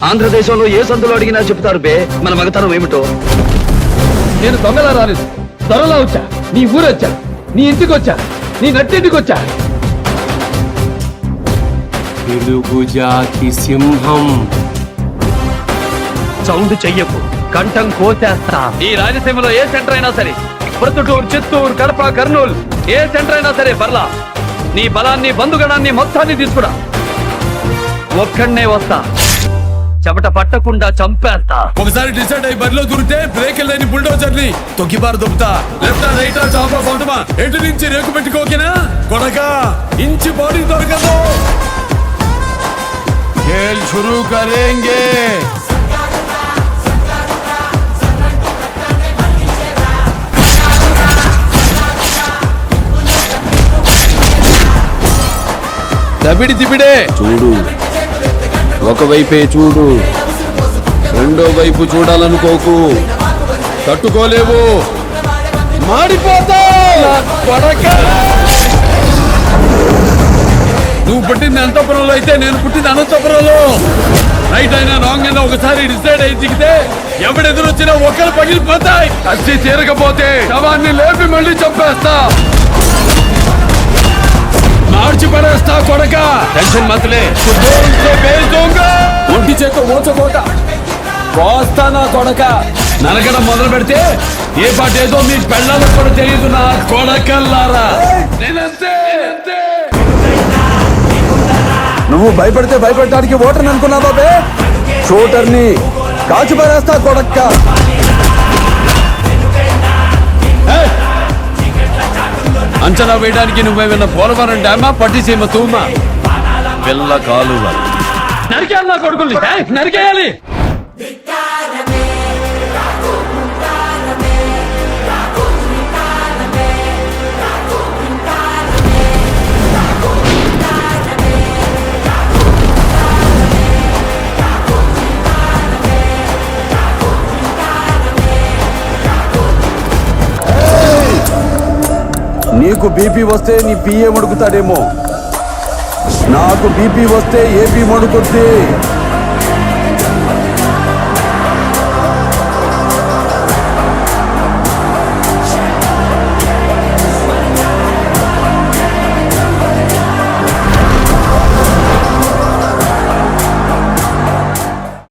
ఆంధ్రదేశంలో ఏ సందులో అడిగినా చెప్తారు బే మన మగతనం ఏమిటో. నేను దొంగలా రాలేదు, త్వరలా వచ్చా. నీ ఊరొచ్చా, నీ ఇంటికి వచ్చా, నీ నట్టింటికి వచ్చా. తెలుగు జాతి సింహం. సౌండ్ చెయ్యకు, కంఠం కోసేస్తా. ఈ రాయలసీమలో ఏ సెంటర్ అయినా సరే, ప్రొద్దుటూరు, చిత్తూరు, కడప, కర్నూలు, ఏ సెంటర్ అయినా సరే పర్లా. నీ బలాన్ని, బంధుగణాన్ని మొత్తాన్ని తీసుకురా. ఒక్కడనే వస్తా, చెమట పట్టకుండా చంపేస్తా. ఒకసారి డిసైడ్ అయ్యి బరిలో దూరితే బ్రేక్ లేని బుల్డోజర్ ని తొక్కిబారు దొబ్బుతా. లెఫ్ట్ రైట్ టాప్ బాటమా ఎటు నుంచి రేకు పెట్టుకోకేనా కొడక ఇంచి బాడీ దొరకదు. ఖేల్ షురూ కరేంగే. దబిడి దిబిడే చూడు, ఒకవైపే చూడు, రెండో వైపు చూడాలనుకోకు. తట్టుకోలేవు, మాడిపోతావు. నువ్వు పుట్టింది అనంతపురంలో అయితే నేను పుట్టింది అనంతపురంలో. రైట్ అయినా రాంగ్ అయినా ఒకసారి డిసైడ్ అయ్యి దిగితే ఎవడెదురొచ్చినా ఒకరు పగిలిపోతాయి. కసి తీరకపోతే శవాన్ని లేపి మళ్ళీ చంపేస్తా, మార్చి పడేస్తా కొడక. టెన్షన్ మతలే, ఒంటి చేత మోచకోట కోస్తానా కొడక. నరకడం మొదలు పెడితే ఏ పాట ఏదో మీ పెళ్ళాలకు కూడా తెలియదు నా కొడకల్లారా. నేనంతే. నువ్వు భయపడితే భయపెట్టడానికి ఓటర్ని అనుకున్నావా బే? షూటర్ని కాల్చి పారేస్తా కొడక్క. అంచనా వేయడానికి నువ్వేమన్నా పోలవరం డ్యామా, పట్టిసీమ తూమా, పిల్ల కాలువ. నరికేయాలి నా కొడుకుల్ని, నరికేయాలి. నీకు బీపీ వస్తే నీ పిఏ మడుకుతాడేమో, నాకు బీపీ వస్తే ఏపీ మడుకుద్ది.